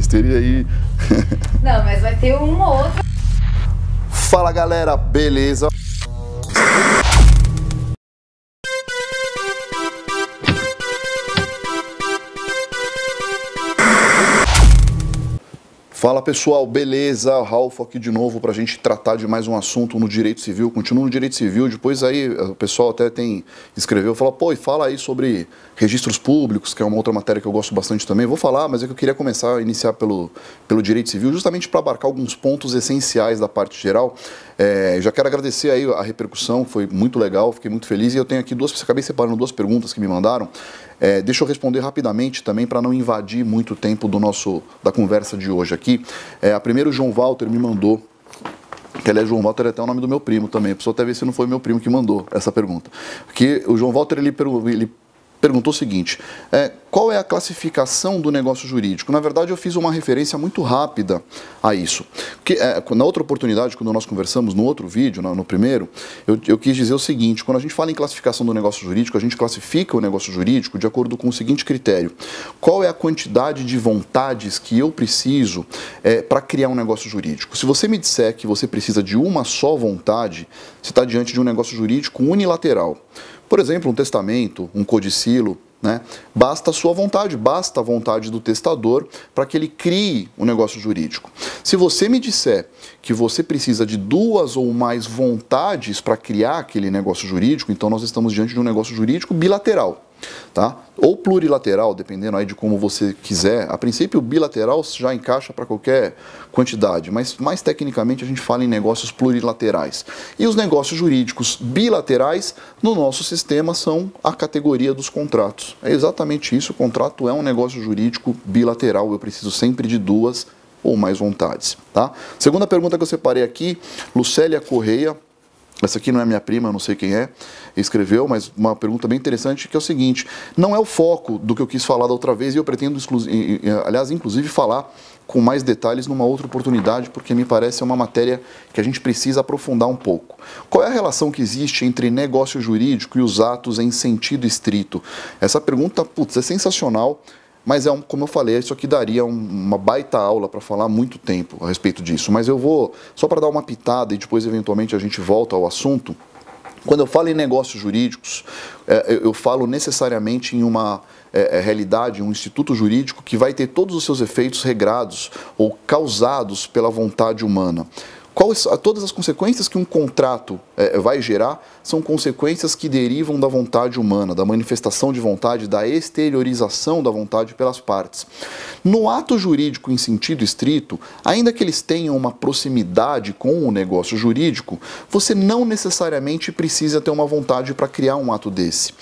teria aí. Não, mas vai ter uma ou outra. Fala galera, beleza? Fala pessoal, beleza? Ralf aqui de novo para a gente tratar de mais um assunto no direito civil. Continuo no direito civil, depois aí o pessoal até escreveu, falou, pô, e fala aí sobre registros públicos, que é uma outra matéria que eu gosto bastante também. Vou falar, mas é que eu queria começar a iniciar pelo direito civil, justamente para abarcar alguns pontos essenciais da parte geral. Já quero agradecer aí a repercussão, foi muito legal, fiquei muito feliz. E eu tenho aqui acabei separando duas perguntas que me mandaram. Deixa eu responder rapidamente também para não invadir muito tempo da conversa de hoje aqui. A primeira, o João Walter me mandou, que aliás, João Walter é até o nome do meu primo também, a pessoa até ver se não foi meu primo que mandou essa pergunta. Porque o João Walter, ele perguntou o seguinte, qual é a classificação do negócio jurídico? Na verdade, eu fiz uma referência muito rápida a isso. Porque, na outra oportunidade, quando nós conversamos no outro vídeo, no primeiro, eu quis dizer o seguinte, quando a gente fala em classificação do negócio jurídico, a gente classifica o negócio jurídico de acordo com o seguinte critério. Qual é a quantidade de vontades que eu preciso para criar um negócio jurídico? Se você me disser que você precisa de uma só vontade, você está diante de um negócio jurídico unilateral. Por exemplo, um testamento, um codicilo, né? Basta a sua vontade, basta a vontade do testador para que ele crie um negócio jurídico. Se você me disser que você precisa de duas ou mais vontades para criar aquele negócio jurídico, então nós estamos diante de um negócio jurídico bilateral. Tá? Ou plurilateral, dependendo aí de como você quiser. A princípio, o bilateral já encaixa para qualquer quantidade, mas mais tecnicamente a gente fala em negócios plurilaterais. E os negócios jurídicos bilaterais, no nosso sistema, são a categoria dos contratos. É exatamente isso, o contrato é um negócio jurídico bilateral, eu preciso sempre de duas ou mais vontades. Tá? Segunda pergunta que eu separei aqui, Lucélia Correia. Essa aqui não é minha prima, eu não sei quem escreveu, mas uma pergunta bem interessante, que é o seguinte, não é o foco do que eu quis falar da outra vez e eu pretendo, aliás, inclusive falar com mais detalhes numa outra oportunidade, porque me parece uma matéria que a gente precisa aprofundar um pouco. Qual é a relação que existe entre negócio jurídico e os atos em sentido estrito? Essa pergunta, putz, é sensacional. Mas como eu falei, isso aqui daria uma baita aula para falar muito tempo a respeito disso. Mas eu vou, só para dar uma pitada e depois eventualmente a gente volta ao assunto. Quando eu falo em negócios jurídicos, eu falo necessariamente em uma realidade, um instituto jurídico que vai ter todos os seus efeitos regrados ou causados pela vontade humana. Todas as consequências que um contrato vai gerar são consequências que derivam da vontade humana, da manifestação de vontade, da exteriorização da vontade pelas partes. No ato jurídico em sentido estrito, ainda que eles tenham uma proximidade com o negócio jurídico, você não necessariamente precisa ter uma vontade para criar um ato desse.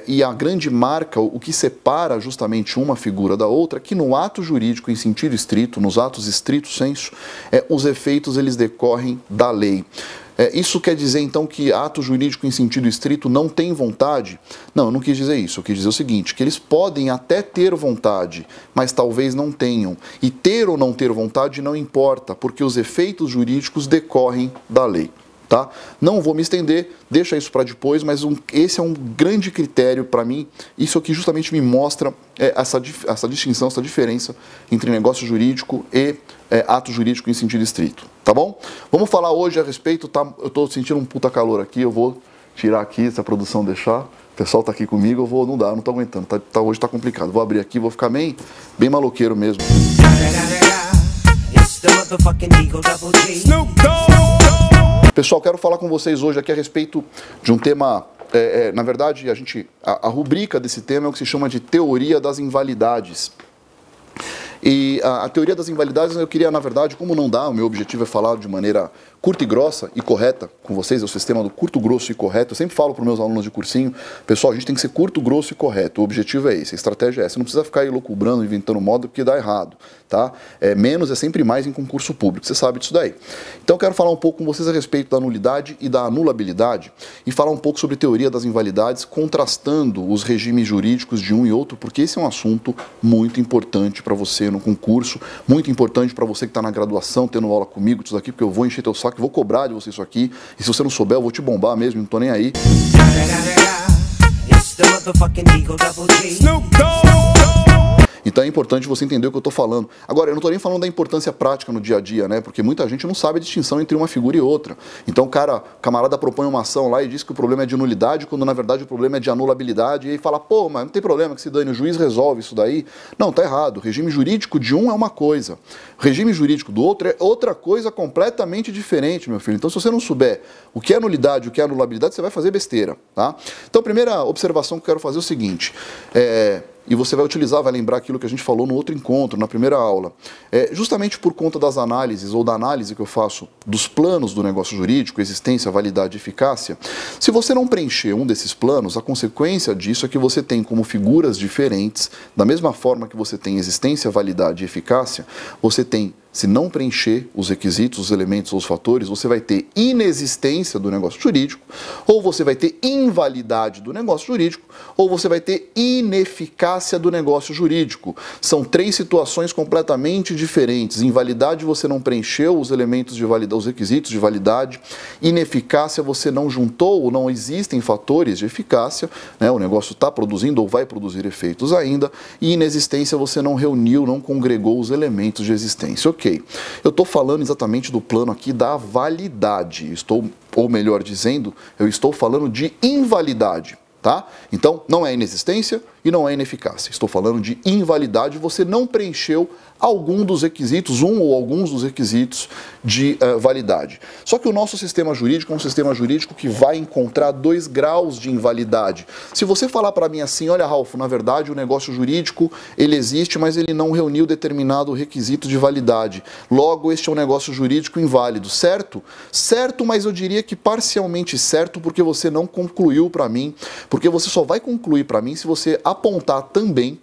E a grande marca, o que separa justamente uma figura da outra, é que no ato jurídico em sentido estrito, nos atos estrito sensu, os efeitos eles decorrem da lei. Isso quer dizer, então, que ato jurídico em sentido estrito não tem vontade? Não, eu não quis dizer isso. Eu quis dizer o seguinte, que eles podem até ter vontade, mas talvez não tenham. E ter ou não ter vontade não importa, porque os efeitos jurídicos decorrem da lei. Tá? Não vou me estender, deixa isso para depois, mas esse é um grande critério para mim. Isso aqui justamente me mostra essa distinção, essa diferença entre negócio jurídico e ato jurídico em sentido estrito. Tá bom? Vamos falar hoje a respeito, tá? Eu estou sentindo um puta calor aqui, eu vou tirar aqui, se a produção deixar. O pessoal tá aqui comigo, não dá, não tô aguentando. Hoje tá complicado. Vou abrir aqui, vou ficar bem maloqueiro mesmo. Pessoal, quero falar com vocês hoje aqui a respeito de um tema, na verdade, a rubrica desse tema é o que se chama de teoria das invalidades. E a teoria das invalidades eu queria, na verdade, como não dá, o meu objetivo é falar de maneira curta e grossa e correta com vocês, é o sistema do curto, grosso e correto. Eu sempre falo para os meus alunos de cursinho, pessoal, a gente tem que ser curto, grosso e correto. O objetivo é esse, a estratégia é essa. Não precisa ficar aí loucubrando, inventando moda, porque dá errado, tá? Menos é sempre mais em concurso público, você sabe disso daí. Então eu quero falar um pouco com vocês a respeito da nulidade e da anulabilidade e falar um pouco sobre teoria das invalidades, contrastando os regimes jurídicos de um e outro, porque esse é um assunto muito importante para você no concurso, muito importante para você que está na graduação, tendo aula comigo, disso aqui, porque eu vou encher teu saco, vou cobrar de você isso aqui, e se você não souber, eu vou te bombar mesmo, não tô nem aí. Então Então é importante você entender o que eu estou falando. Agora, eu não estou nem falando da importância prática no dia a dia, né? Porque muita gente não sabe a distinção entre uma figura e outra. Então o camarada propõe uma ação lá e diz que o problema é de nulidade, quando na verdade o problema é de anulabilidade, e aí fala, pô, mas não tem problema, que se dane, o juiz resolve isso daí. Não, tá errado. O regime jurídico de um é uma coisa, o regime jurídico do outro é outra coisa completamente diferente, meu filho. Então, se você não souber o que é nulidade e o que é anulabilidade, você vai fazer besteira, tá? Então, a primeira observação que eu quero fazer é o seguinte, e você vai utilizar, vai lembrar aquilo que a gente falou no outro encontro, na primeira aula. Justamente por conta das análises, ou da análise que eu faço dos planos do negócio jurídico, existência, validade e eficácia, se você não preencher um desses planos, a consequência disso é que você tem como figuras diferentes, da mesma forma que você tem existência, validade e eficácia, você tem, se não preencher os requisitos, os elementos ou os fatores, você vai ter inexistência do negócio jurídico, ou você vai ter invalidade do negócio jurídico, ou você vai ter ineficácia do negócio jurídico. São três situações completamente diferentes. Invalidade, você não preencheu os elementos de validade, os requisitos de validade. Ineficácia, você não juntou ou não existem fatores de eficácia, né? O negócio está produzindo ou vai produzir efeitos ainda. E inexistência, você não reuniu, não congregou os elementos de existência. Ok, eu estou falando exatamente do plano aqui da validade, ou melhor dizendo, eu estou falando de invalidade, tá? Então, não é inexistência e não é ineficácia, estou falando de invalidade, você não preencheu algum dos requisitos, um ou alguns dos requisitos de validade. Só que o nosso sistema jurídico é um sistema jurídico que vai encontrar 2 graus de invalidade. Se você falar para mim assim, olha, Ralf, na verdade o negócio jurídico, ele existe, mas ele não reuniu determinado requisito de validade. Logo, este é um negócio jurídico inválido, certo? Certo, mas eu diria que parcialmente certo, porque você não concluiu para mim, porque você só vai concluir para mim se você apontar também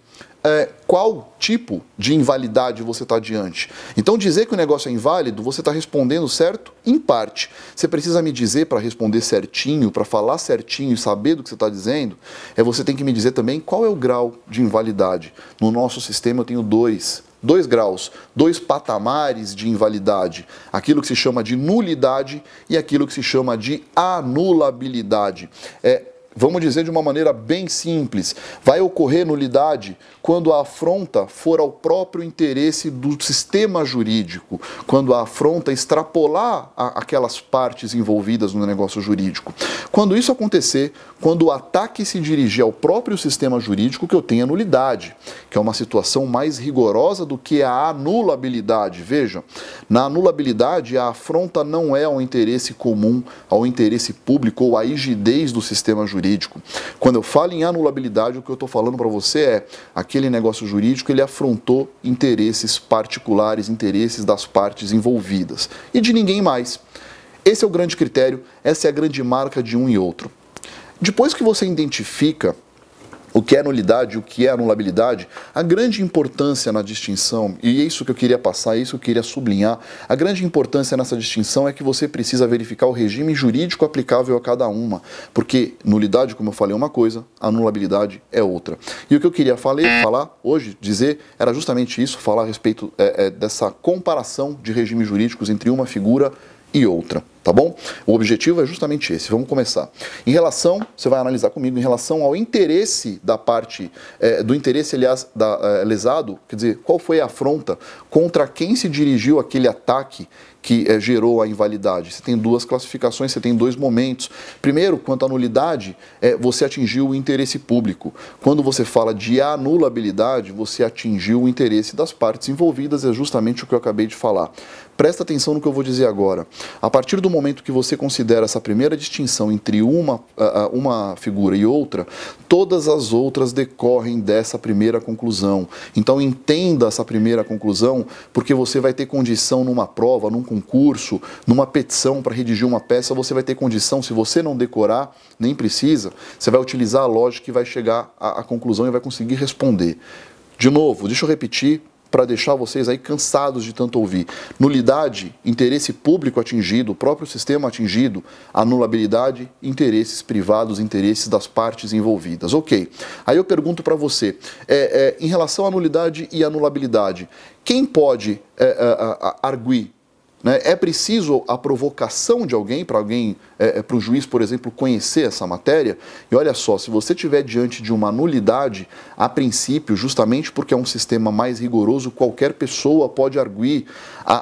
qual tipo de invalidade você está diante. Então, dizer que o negócio é inválido, você está respondendo certo em parte. Você precisa me dizer para responder certinho, para falar certinho e saber do que você está dizendo, você tem que me dizer também qual é o grau de invalidade. No nosso sistema eu tenho dois graus, 2 patamares de invalidade. Aquilo que se chama de nulidade e aquilo que se chama de anulabilidade. Vamos dizer de uma maneira bem simples, vai ocorrer nulidade quando a afronta for ao próprio interesse do sistema jurídico, quando a afronta extrapolar aquelas partes envolvidas no negócio jurídico. Quando isso acontecer, quando o ataque se dirigir ao próprio sistema jurídico, que eu tenho a nulidade, que é uma situação mais rigorosa do que a anulabilidade. Veja, na anulabilidade a afronta não é ao interesse comum, ao interesse público ou à rigidez do sistema jurídico. Quando eu falo em anulabilidade, o que eu estou falando para você é aquele negócio jurídico, ele afrontou interesses particulares, interesses das partes envolvidas e de ninguém mais. Esse é o grande critério, essa é a grande marca de um e outro. Depois que você identifica o que é nulidade e o que é anulabilidade, a grande importância na distinção, e é isso que eu queria passar, é isso que eu queria sublinhar, a grande importância nessa distinção é que você precisa verificar o regime jurídico aplicável a cada uma, porque nulidade, como eu falei, é uma coisa, anulabilidade é outra. E o que eu queria falar hoje, dizer, era justamente isso, falar a respeito dessa comparação de regimes jurídicos entre uma figura e outra, tá bom? O objetivo é justamente esse. Vamos começar. Em relação, você vai analisar comigo, em relação ao interesse da parte, do interesse, aliás, lesado, quer dizer, qual foi a afronta, contra quem se dirigiu aquele ataque que gerou a invalidade. Você tem 2 classificações, você tem 2 momentos. Primeiro, quanto à nulidade, você atingiu o interesse público. Quando você fala de anulabilidade, você atingiu o interesse das partes envolvidas, é justamente o que eu acabei de falar. Presta atenção no que eu vou dizer agora. A partir do momento que você considera essa primeira distinção entre uma figura e outra, todas as outras decorrem dessa primeira conclusão. Então entenda essa primeira conclusão, porque você vai ter condição numa prova, num concurso, numa petição para redigir uma peça, você vai ter condição, se você não decorar, nem precisa, você vai utilizar a lógica e vai chegar à conclusão e vai conseguir responder. De novo, deixa eu repetir, para deixar vocês aí cansados de tanto ouvir. Nulidade, interesse público atingido, o próprio sistema atingido. Anulabilidade, interesses privados, interesses das partes envolvidas. Ok. Aí eu pergunto para você, em relação à nulidade e anulabilidade, quem pode arguir Né? É preciso a provocação de alguém, para o juiz, por exemplo, conhecer essa matéria. E olha só, se você estiver diante de uma nulidade, a princípio, justamente porque é um sistema mais rigoroso, qualquer pessoa pode arguir.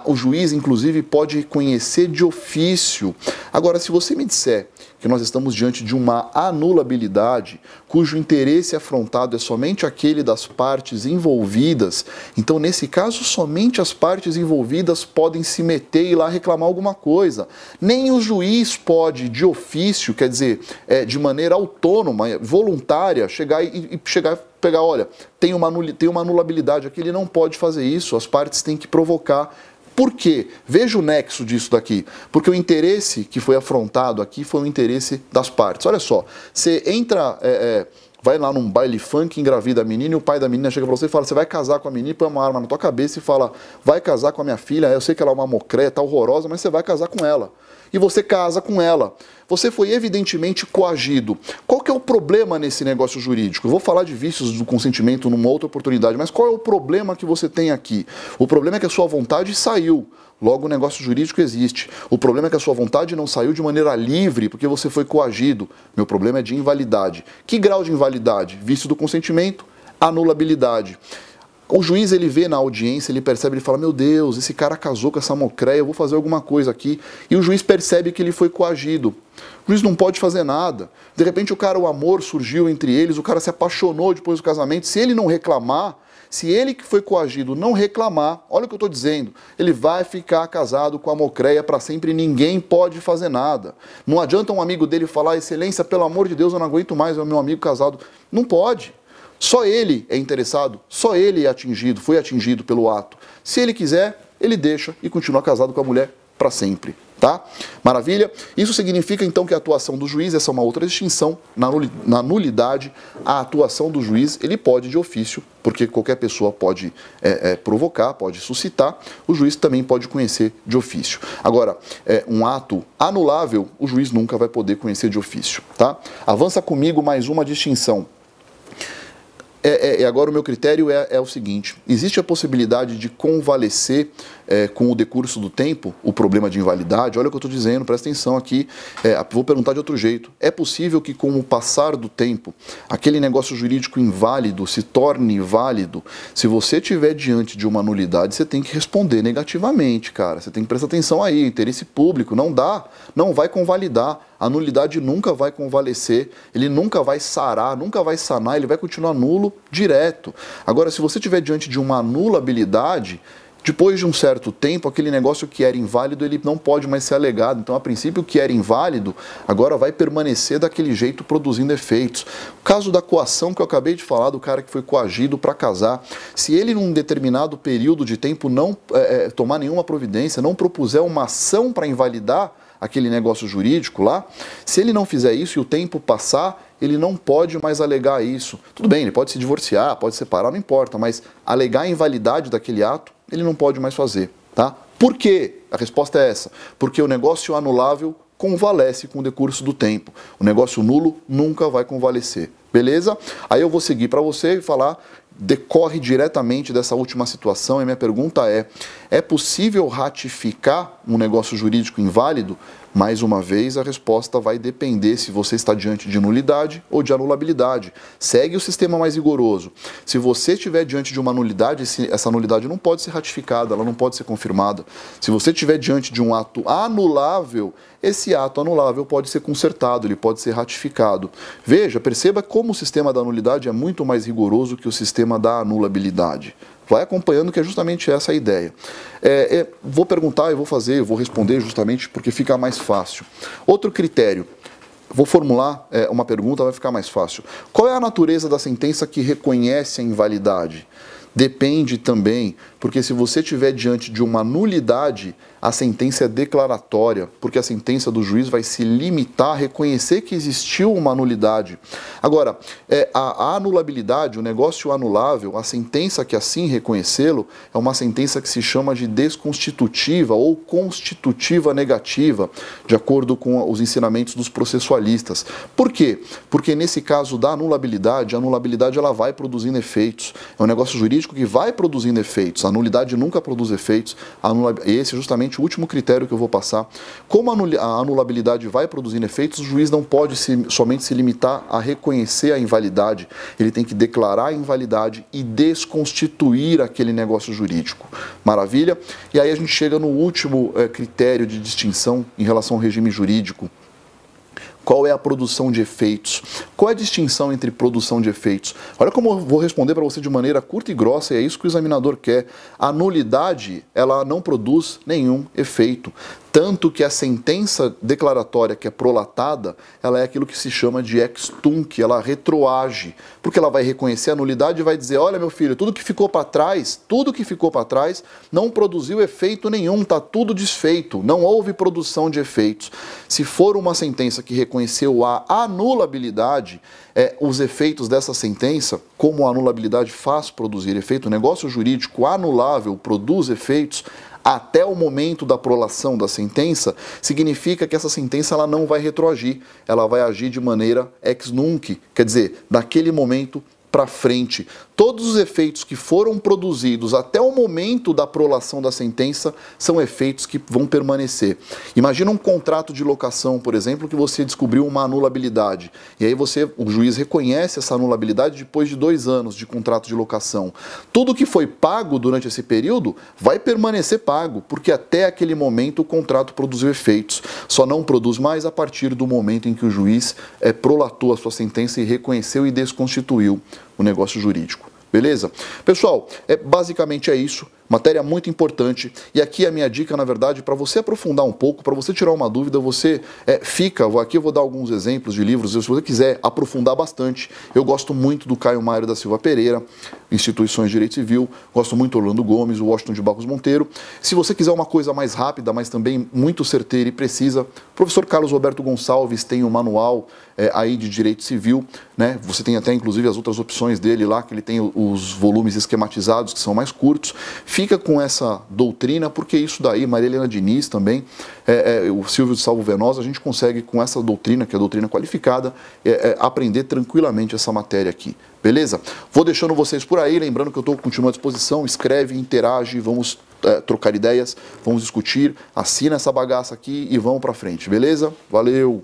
O juiz, inclusive, pode conhecer de ofício. Agora, se você me disser que nós estamos diante de uma anulabilidade, cujo interesse afrontado é somente aquele das partes envolvidas, então, nesse caso, somente as partes envolvidas podem se meter e ir lá reclamar alguma coisa. Nem o juiz pode, de ofício, quer dizer, de maneira autônoma, voluntária, chegar e pegar, olha, tem uma anulabilidade aqui, ele não pode fazer isso, as partes têm que provocar. Por quê? Veja o nexo disso daqui. Porque o interesse que foi afrontado aqui foi o interesse das partes. Olha só, você entra, vai lá num baile funk, engravida a menina e o pai da menina chega pra você e fala, você vai casar com a menina, põe uma arma na tua cabeça e fala, vai casar com a minha filha, eu sei que ela é uma mocré, tá horrorosa, mas você vai casar com ela. E você casa com ela. Você foi evidentemente coagido. Qual que é o problema nesse negócio jurídico? Eu vou falar de vícios do consentimento numa outra oportunidade, mas qual é o problema que você tem aqui? O problema é que a sua vontade saiu. Logo, o negócio jurídico existe. O problema é que a sua vontade não saiu de maneira livre, porque você foi coagido. Meu problema é de invalidade. Que grau de invalidade? Vício do consentimento, anulabilidade. O juiz, ele vê na audiência, ele percebe, ele fala, meu Deus, esse cara casou com essa mocréia, eu vou fazer alguma coisa aqui. E o juiz percebe que ele foi coagido. O juiz não pode fazer nada. De repente, o amor surgiu entre eles, o cara se apaixonou depois do casamento. Se ele não reclamar, se ele que foi coagido não reclamar, olha o que eu estou dizendo, ele vai ficar casado com a mocréia para sempre e ninguém pode fazer nada. Não adianta um amigo dele falar, excelência, pelo amor de Deus, eu não aguento mais, é o meu amigo casado. Não pode. Só ele é interessado, só ele é atingido, foi atingido pelo ato. Se ele quiser, ele deixa e continua casado com a mulher para sempre, tá? Maravilha? Isso significa então que a atuação do juiz, essa é uma outra distinção, na nulidade, a atuação do juiz, ele pode de ofício, porque qualquer pessoa pode provocar, pode suscitar, o juiz também pode conhecer de ofício. Agora, um ato anulável, o juiz nunca vai poder conhecer de ofício, tá? Avança comigo mais uma distinção. Agora o meu critério é o seguinte, existe a possibilidade de convalescer com o decurso do tempo o problema de invalidade? Olha o que eu estou dizendo, presta atenção aqui, vou perguntar de outro jeito. É possível que com o passar do tempo, aquele negócio jurídico inválido se torne válido? Se você estiver diante de uma nulidade, você tem que responder negativamente, cara. Você tem que prestar atenção aí, interesse público, não dá, não vai convalidar. A nulidade nunca vai convalescer, ele nunca vai sarar, nunca vai sanar, ele vai continuar nulo direto. Agora, se você estiver diante de uma anulabilidade, depois de um certo tempo, aquele negócio que era inválido, ele não pode mais ser alegado. Então, a princípio, o que era inválido, agora vai permanecer daquele jeito, produzindo efeitos. O caso da coação que eu acabei de falar, do cara que foi coagido para casar, se ele, num determinado período de tempo, não tomar nenhuma providência, não propuser uma ação para invalidar aquele negócio jurídico lá, se ele não fizer isso e o tempo passar, ele não pode mais alegar isso. Tudo bem, ele pode se divorciar, pode separar, não importa, mas alegar a invalidade daquele ato, ele não pode mais fazer, tá? Por quê? A resposta é essa. Porque o negócio anulável convalesce com o decurso do tempo. O negócio nulo nunca vai convalescer. Beleza? Aí eu vou seguir para você e falar, decorre diretamente dessa última situação, e minha pergunta é possível ratificar um negócio jurídico inválido? Mais uma vez, a resposta vai depender se você está diante de nulidade ou de anulabilidade. Segue o sistema mais rigoroso. Se você estiver diante de uma nulidade, essa nulidade não pode ser ratificada, ela não pode ser confirmada. Se você estiver diante de um ato anulável, esse ato anulável pode ser consertado, ele pode ser ratificado. Veja, perceba como o sistema da nulidade é muito mais rigoroso que o sistema da anulabilidade. Vai acompanhando, que é justamente essa a ideia. Vou perguntar e vou responder justamente porque fica mais fácil. Outro critério. Vou formular uma pergunta, vai ficar mais fácil. Qual é a natureza da sentença que reconhece a invalidade? Depende também, porque se você estiver diante de uma nulidade, a sentença é declaratória, porque a sentença do juiz vai se limitar a reconhecer que existiu uma nulidade. Agora, a anulabilidade, o negócio anulável, a sentença que assim reconhecê-lo, é uma sentença que se chama de desconstitutiva ou constitutiva negativa, de acordo com os ensinamentos dos processualistas. Por quê? Porque nesse caso da anulabilidade, a anulabilidade ela vai produzindo efeitos. É um negócio jurídico que vai produzindo efeitos. A nulidade nunca produz efeitos. Esse é justamente basicamente o último critério que eu vou passar. Como a anulabilidade vai produzir efeitos, o juiz não pode somente se limitar a reconhecer a invalidade, ele tem que declarar a invalidade e desconstituir aquele negócio jurídico. Maravilha? E aí a gente chega no último critério de distinção em relação ao regime jurídico. Qual é a produção de efeitos? Qual é a distinção entre produção de efeitos? Olha como eu vou responder para você de maneira curta e grossa, e é isso que o examinador quer. A nulidade, ela não produz nenhum efeito. Tanto que a sentença declaratória que é prolatada, ela é aquilo que se chama de ex tunc, ela retroage, porque ela vai reconhecer a nulidade e vai dizer, olha meu filho, tudo que ficou para trás não produziu efeito nenhum, está tudo desfeito, não houve produção de efeitos. Se for uma sentença que reconheceu a anulabilidade, os efeitos dessa sentença, como a anulabilidade faz produzir efeito, o negócio jurídico anulável produz efeitos, até o momento da prolação da sentença, significa que essa sentença ela não vai retroagir, ela vai agir de maneira ex nunc, quer dizer, daquele momento para frente. Todos os efeitos que foram produzidos até o momento da prolação da sentença são efeitos que vão permanecer. Imagina um contrato de locação, por exemplo, que você descobriu uma anulabilidade. E aí o juiz reconhece essa anulabilidade depois de 2 anos de contrato de locação. Tudo que foi pago durante esse período vai permanecer pago, porque até aquele momento o contrato produziu efeitos. Só não produz mais a partir do momento em que o juiz prolatou a sua sentença e reconheceu e desconstituiu o negócio jurídico. Beleza? Pessoal, basicamente é isso. Matéria muito importante. E aqui a minha dica, na verdade, para você aprofundar um pouco, para você tirar uma dúvida, você aqui eu vou dar alguns exemplos de livros, se você quiser aprofundar bastante. Eu gosto muito do Caio Mário da Silva Pereira, Instituições de Direito Civil, gosto muito do Orlando Gomes, o Washington de Barros Monteiro. Se você quiser uma coisa mais rápida, mas também muito certeira e precisa, o professor Carlos Roberto Gonçalves tem um manual aí de Direito Civil, né? Você tem até, inclusive, as outras opções dele lá, que ele tem os volumes esquematizados, que são mais curtos. Fica com essa doutrina, porque isso daí, Maria Helena Diniz também, o Silvio de Salvo Venosa, a gente consegue com essa doutrina, que é a doutrina qualificada, aprender tranquilamente essa matéria aqui. Beleza? Vou deixando vocês por aí, lembrando que eu continuo à disposição, escreve, interage, vamos trocar ideias, vamos discutir, assina essa bagaça aqui e vamos pra frente, beleza? Valeu!